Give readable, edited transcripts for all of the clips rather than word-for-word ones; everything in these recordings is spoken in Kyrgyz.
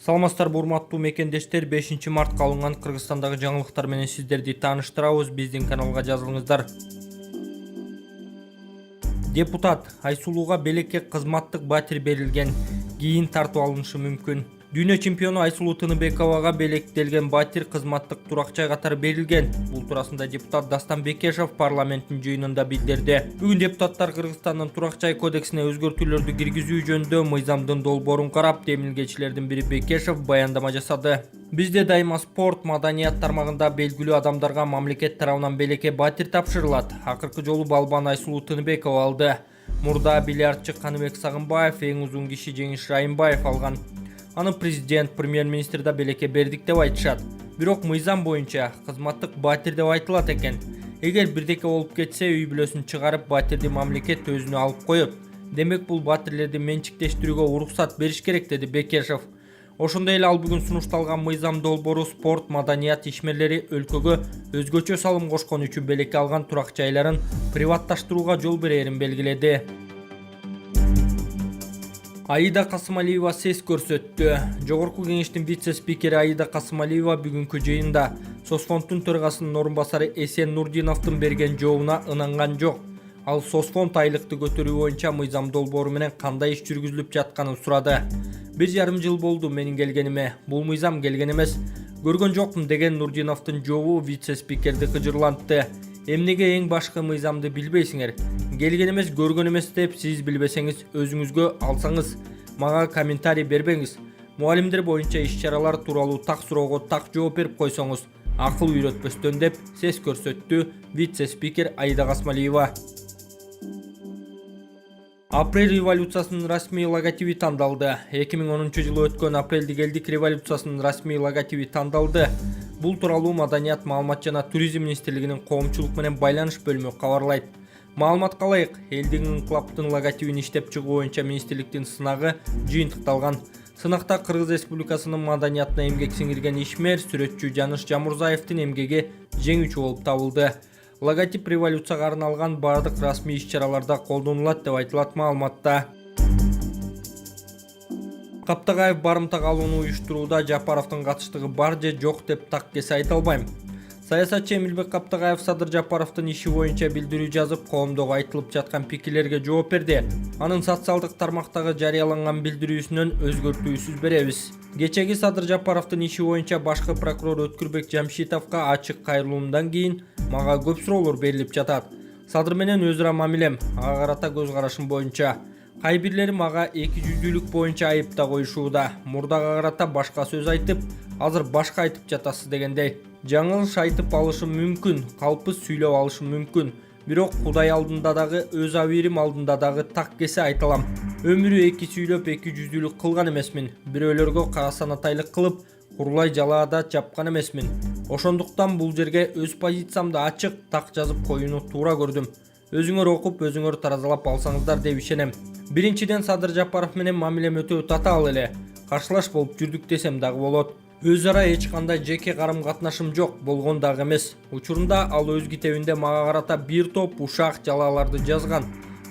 Саламатсыздарбы урматтуу мекендештер, 5 мартка алынган Кыргызстандагы жаңылыктар менен сиздерди тааныштырабыз. Биздин каналга жазылыңыздар. Депутат Айсулууга белекке кызматтык батир берилген, кийин тартып алынышы мүмкүн. Дүйнө чемпиону Айсулуу Тыныбековага белектелген батир кызматтык турак-жай катары берилген. Бул туурасында депутат Дастан Бекешев парламенттин жыйынында билдирди. Бүгүн депутаттар Кыргызстандын турак-жай кодексине өзгөртүүлөрдү киргизүү жөнүндө мыйзамдын долбоорун карап, демилгечилердин бири Бекешев баяндама жасады. Бизде дайыма спорт, маданият тармагында белгилүү адамдарга мамлекет тарабынан белекке батир тапшырылат. Акыркы жолу балбан Айсулуу Тыныбекова алды. Мурда бильярдчы Каныбек Сагынбаев, эң узун киши Жеңиш Райымбаев алган. Аны президент, премьер-министр да белекке бердик деп айтышат. Бирок мыйзам боюнча кызматтык батир деп айтылат экен. Эгер бирдеке болуп кетсе, үй бүлөсүн чыгарып, батирди мамлекет өзүнө алып коет. Демек бул батирлерди менчиктештирүүгө уруксат бериш керек, деди Бекешев. Ошондой эле ал бүгүн сунушталган мыйзам долбоору спорт, маданият ишмерлери өлкөгө өзгөчө салым кошкон үчүн белекке алган турак-жайларын приватташтырууга жол берерин белгиледи. Аида Касымалиева сес көрсөттү. Жогорку кеңештин вице-спикери Аида Касымалиева бүгүнкү жыйында Соцфонддун төрагасынын орун басары Эсен Нурдиновдун берген жообуна ынанган жок. Ал Соцфонд айлыкты көтөрүү боюнча мыйзам долбоору менен кандай иш жүргүзүлүп жатканын сурады. 1,5 жыл болду менин келгениме. Бул мыйзам келген эмес. Көргөн жокмун деген Нурдиновдун жообу вице-спикерди кыжырлантты. Эмнеге эң башкы мыйзамды билбейсиңер? Келген эмес, көргөн эмес деп сиз билбесеңиз өзүңүзгө алсаңыз, мага комментарий бербеңиз. Мугалимдер боюнча иш-чаралар тууралуу так суроого так жооп берип койсоңуз, акыл үйрөтпөстөн деп сес көрсөттү вице-спикер Аида Касымалиева. Апрель революциясынын расмий логотиби тандалды. 2010-жылы өткөн апрелдик элдик революциясынын расмий логотиби тандалды. Бул тууралуу Маданият, маалымат жана туризм министрлигинин коомчулук менен байланыш бөлүмү кабарлайт. Маалыматка ылайык, элдик инкылаптын логотибин иштеп чыгуу боюнча министрликтин сынагы жыйынтыкталган. Сынакта Кыргыз Республикасынын маданиятына эмгек сиңирген ишмер, сүрөтчү Жаныш Жамурзаевдин эмгеги жеңүүчү болуп табылды. Логотип революцияга арналган бардык расмий иш-чараларда колдонулат деп айтылат маалыматта. Каптагаев барымта калууну уюштурууда Жапаровдун катыштыгы бар же жок деп так кесе айта албайм. Саясатчы Эмилбек Каптагаев Садыр Жапаровдун иши боюнча билдирүү жазып, коомдогу айтылып жаткан пикирлерге жооп берди. Анын социалдык тармактагы жарыяланган билдирүүсүнөн өзгөртүүсүз беребиз. Кечеги Садыр Жапаровдун иши боюнча башкы прокурор Өткүрбек Жамшитовго ачык кайрылуумдан кийин мага көп суроолор берилип жатат. Садыр менен өз ара мамилем, ага карата көз карашым боюнча. Кай бирлери мага эки жүздүүлүк боюнча айыпта коюшууда. Мурдага карата башка сөз айтып, азыр башка айтып жатасыз дегендей. Жаңылыш айтып алышым мүмкүн, калпыз сүйлөп алышым мүмкүн. Бирок Кудай алдында дагы, өз абийирим алдында дагы так кесе айталам. Өмүрү эки сүйлөп эки жүздүүлүк кылган эмесмин. Бирөөлөргө кара санатайлык кылып, курлай жалаада чапкан эмесмин. Ошондуктан бул жерге өз позициямды ачык, так жазып коюуну туура көрдүм. Өзүңөр окуп, өзүңөр таразалап алсаңыздар деп ишенем. Биринчиден Садыр Жапаров менен мамилем өтө татаал эле. Каршылаш болуп жүрдүк десем дагы болот. Өз ара эч кандай жеке карым катнашым жок, болгон дагы эмес. Учурунда ал өз китебинде мага карата бир топ ушак жалааларды жазган.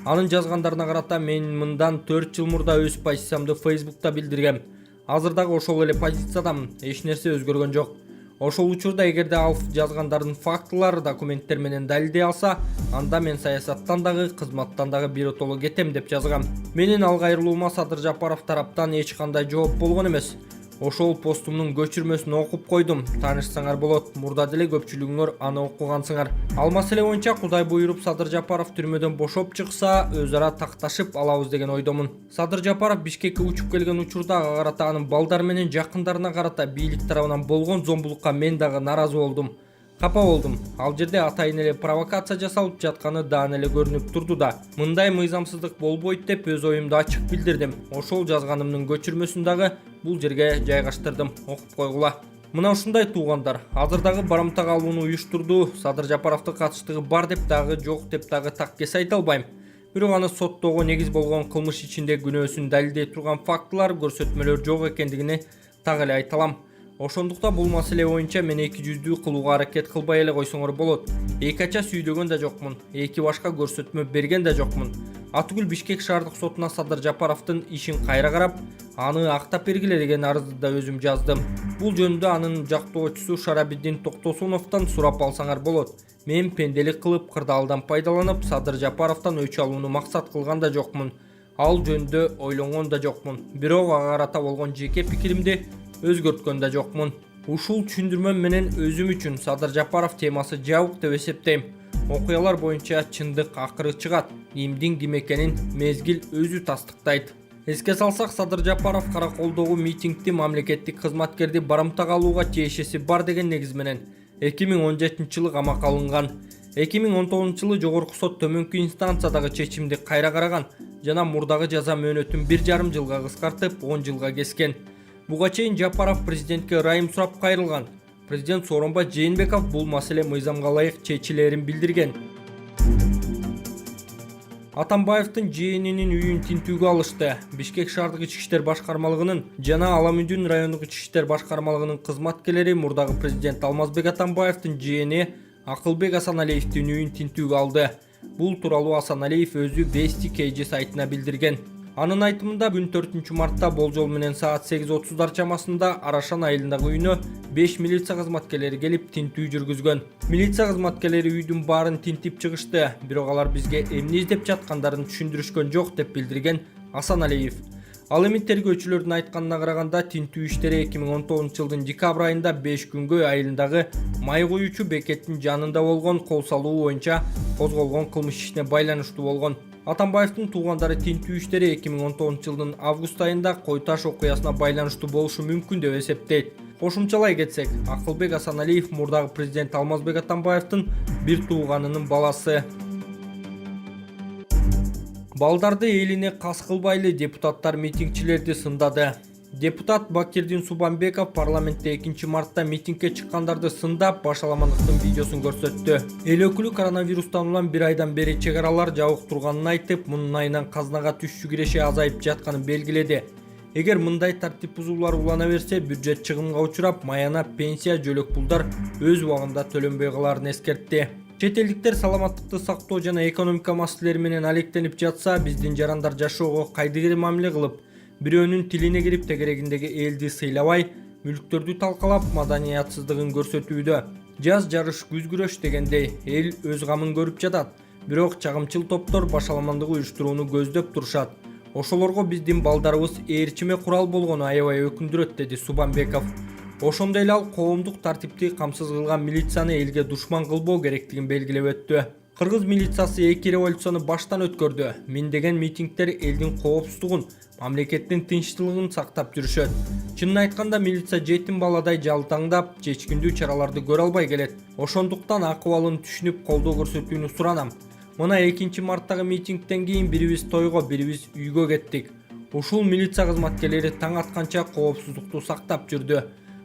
Анын жазгандарына карата мен мындан 4 жыл мурда өз позициямды Facebook'та билдиргем. Азыр дагы ошол эле позициядамын, эч нерсе өзгөргөн жок. Ошол учурда эгерде ал жазгандардын фактылары документтер менен далилдей алса, анда мен саясаттан дагы, кызматтан дагы биротоло кетем деп жазгам. Менин ал кайрылуума Садыр Жапаров тараптан эч кандай жооп болгон эмес. Ошол постумдун көчүрмөсүн окуп койдум. Таанышсаңар болот, мурда деле көпчүлүгүңөр аны окугансыңар. Ал маселе боюнча Кудай буйруп Садыр Жапаров түрмөдөн бошоп чыкса, өз ара такташып алабыз деген ойдомун. Садыр Жапаров Бишкекке учуп келген учурда ага карата анын балдары менен жакындарына карата бийлик тарабынан болгон зомбулукка мен дагы наразы болдум. Капа болдум. Ал жерде атайын эле провокация жасалып жатканы даана эле көрүнүп турду да. Мындай мыйзамсыздык болбойт деп өз оюмду ачык билдирдим. Ошол жазганымдын көчүрмөсүн дагы бул жерге жайгаштырдым. Окуп койгула. Мына ушундай туугандар. Азыр дагы барымта калууну уюштурду. Садыр Жапаровдун катыштыгы бар деп дагы жок деп дагы так кесе айта албайм. Бирок аны соттоого негиз болгон кылмыш ичинде күнөөсүн далилдей турган фактылар, көрсөтмөлөр жок экендигини так эле айта алам. Ошондуктан бул маселе боюнча мен эки жүздүү кылууга аракет кылбай эле койсоңор болот. Эки ача сүйдөгөн да жокмун, эки башка көрсөтмө берген да жокмун. Атүгүл Бишкек шаардык сотуна Садыр Жапаровдун ишин кайра карап, аны актап бергиле деген арызды да өзүм жаздым. Бул жөнүндө анын жактоочусу Шарабиддин Токтосуновдон сурап алсаңар болот. Мен пенделик кылып, кырдаалдан пайдаланып, Садыр Жапаровдон өч алууну максат кылган да жокмун. Ал жөнүндө ойлонгон да жокмун. Бирок ага карата болгон жеке пикиримди өзгөрткөн да жокмун. Ушул түшүндүрмөм менен өзүм үчүн Садыр Жапаров темасы жабык деп эсептейм. Окуялар боюнча чындык акыры чыгат. Кимдин ким экенин мезгил өзү тастыктайт. Эске салсак, Садыр Жапаров Караколдогу митингди мамлекеттик кызматкерди барымтага алууга тиешеси бар деген негиз менен 2017-жылы камакка алынган. 2019-жылы Жогорку сот төмөнкү инстанциядагы чечимди кайра караган жана мурдагы жаза мөөнөтүн 1,5 жылга кыскартып 10 жылга кескен. Буга чейин Жапаров президентке ырайым сурап кайрылган. Президент Сооронбай Жээнбеков бул маселе мыйзамга ылайык чечилерин билдирген. Атамбаевдин жээнинин үйүн тинтүүгө алышты. Бишкек шаардык ички иштер башкармалыгынын жана Аламүндүн райондук ички иштер башкармалыгынын кызматкерлери мурдагы президент Алмазбек Атамбаевдин жээни Акылбек Асаналиевдин үйүн тинтүүгө алды. Бул тууралуу Асаналиев өзү Вести KG сайтына билдирген. Анын айтымында күн 4 мартта болжол менен саат 8:30 чамасында Арашан айылындагы үйүнө 5 милиция кызматкерлери келип тинтүү жүргүзгөн. Милиция кызматкерлери үйдүн баарын тинтип чыгышты, бирок алар бизге эмне издеп жаткандарын түшүндүрүшкөн жок деп билдирген Асаналиев. Ал эми тергөөчүлөрдүн айтканына караганда тинтүү иштери 2019-жылдын декабрь айында 5 күнгө айылындагы май куюучу бекеттин жанында болгон кол салуу боюнча козголгон кылмыш ишине байланыштуу болгон. Атамбаевдин туугандары тинтүү иштери 2019-жылдын август айында Кой Таш окуясына байланыштуу болушу мүмкүн деп эсептейт. Кошумчалай кетсек, Акылбек Асаналиев мурдагы президент Алмазбек Атамбаевдин бир тууганынын баласы. Балдарды элине кас кылбайлы, депутаттар митингчилерди сындады. Депутат Бакирдин Субанбеков парламентте 2 мартта митингге чыккандарды сындап, башаламандыктын видеосун көрсөттү. Эл өкүлү коронавирустан улам 1 айдан бери чек аралар жабык турганын айтып, мунун айынан казынага түшчү киреше азайып жатканын белгиледи. Эгер мындай тартип бузуулар улана берсе, бюджет чыгымга учурап, маяна, пенсия, жөлөк пулдар өз убагында төлөнбөй каларын эскертти. Чет элдиктер саламаттыкты сактоо жана экономика маселелери менен алектенип жатса, биздин жарандар жашоого кайдыгер мамиле кылып, бирөөнүн тилине кирип тегерегиндеги элди сыйлабай, мүлктөрдү талкалап, маданиятсыздыгын көрсөтүүдө. Жаз жарыш, күз күрөш дегендей, эл өз камын көрүп жатат. Бирок чагымчыл топтор башаламандык уюштурууну көздөп турушат. Ошолорго биздин балдарыбыз ээрчиме курал болгону аябай өкүндүрөт, деди Субанбеков. Ошондой эле ал коомдук тартипти камсыз кылган милицияны элге душман кылбоо керектигин белгилеп өттү. Кыргыз милициясы 2 революцияны баштан өткөрдү. Миңдеген митингдер элдин коопсуздугун, мамлекеттин тынчтылыгын сактап жүрүшөт. Чынын айтканда милиция жетим баладай жалтаңдап, чечкиндүү чараларды көрө албай келет. Ошондуктан акыбалын түшүнүп колдоо көрсөтүүнү суранам. Мына 2 марттагы митингден кийин бирибиз тойго, бирибиз үйгө кеттик. Ушул милиция кызматкерлери таң атканча коопсуздукту сактап жүрдү.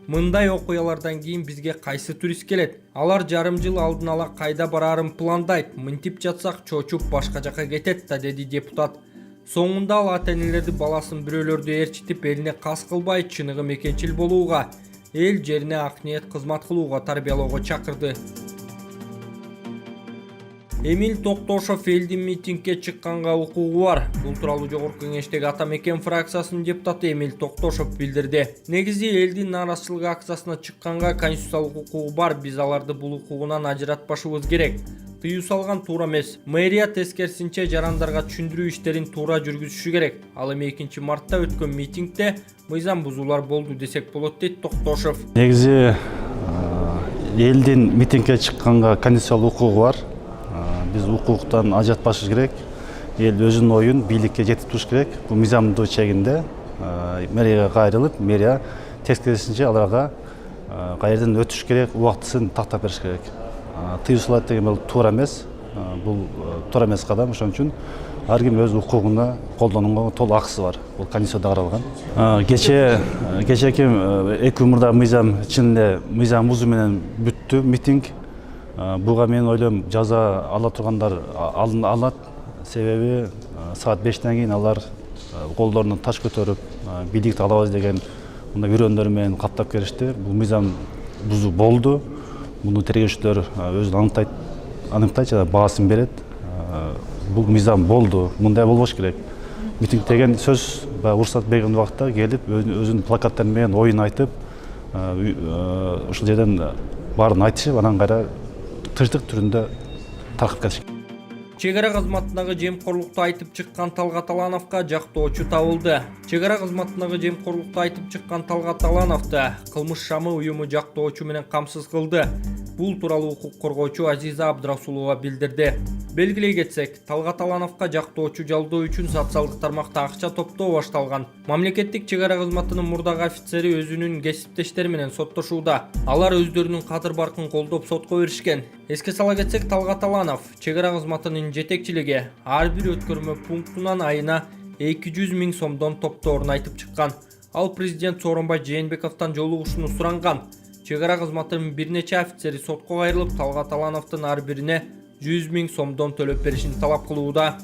Мындай окуялардан кийин бизге кайсы турист келет? Алар жарым жыл алдын ала кайда бараарын пландайт. Мынтип жатсак чочуп башка жака кетет да, деди депутат. Соңунда ал ата-энелерди баласын бирөөлөрдү ээрчитип, элине кас кылбай, чыныгы мекенчил болууга, эл жерине ак ниет кызмат кылууга тарбиялоого чакырды. Эмил Токтошов элдин митингге чыкканга укугу бар. Бул тууралуу Жогорку Кеңештеги Ата Мекен фракциясынын депутаты Эмил Токтошов билдирди. Негизи элдин нааразычылык акциясына чыкканга конституциялык укугу бар. Биз аларды бул укугунан ажыратпашыбыз керек. Тыюу салган туура эмес. Мэрия тескерисинче жарандарга түшүндүрүү иштерин туура жүргүзүшү керек. Ал эми 2 мартта өткөн митингде мыйзам бузуулар болду десек болот, дейт Токтошов. Негизи элдин митингге чыкканга конституциялык укугу бар. Биз укуктан ажыратпашыбыз керек. Эл өзүнүн оюн бийликке жетип туруш керек. Бул мыйзамдуу чегинде мэрияга кайрылып, мэрия тескерисинче аларга кайерден өтүш керек, убактысын тактап бериш керек. Тыюу салат деген бул туура эмес. Бул туура эмес кадам. Ошон үчүн ар ким өз укугуна колдонууга толук акысы бар. Бул конституцияда каралган. Кечээки 2 мурда мыйзам чын эле мыйзам бузуу менен бүттү митинг. Буга мен ойлойм жаза ала тургандар алат. Себеби саат 5тен кийин алар колдоруна таш көтөрүп бийликти алабыз деген мындай үрөндөр менен каттап келишти. Бул мыйзам бузуу болду. Муну тергөөчүлөр өзү аныктайт жана баасын берет. бул мыйзам болду, мындай болбош керек. Митинг деген сөз баягы уруксат берген убакта келип өзүнүн плакаттары менен оюн айтып, ушул жерден баарын айтышып, анан кайра тынчтык түрүндө таркап кетиш. Чек ара кызматындагы жемкорлукту айтып чыккан Талгат Алановго жактоочу табылды. Чек ара кызматындагы жемкорлукту айтып чыккан Талгат Алановду кылмыш шамы уюму жактоочу менен камсыз кылды. Бул тууралуу укук коргоочу Азиза Абдрасулова билдирди. Белгилей кетсек, Талгат Алановго жактоочу жалдоо үчүн социалдык тармакта акча топтоо башталган. Мамлекеттик чек ара кызматынын мурдагы офицери өзүнүн кесиптештери менен соттошууда. Алар өздөрүнүн кадыр баркын колдоп сотко беришкен. Эске сала кетсек, Талгат Аланов чек ара кызматынын жетекчилиги ар бир өткөрмө пунктунан айына 200 000 сомдон топторун айтып чыккан. Ал президент Сооронбай Жээнбековдон жолугушууну суранган. Чек ара кызматынын бир нече офицери сотко кайрылып, Талгат Алановдун ар бирине 100 000 сомдон төлөп беришин талап кылууда.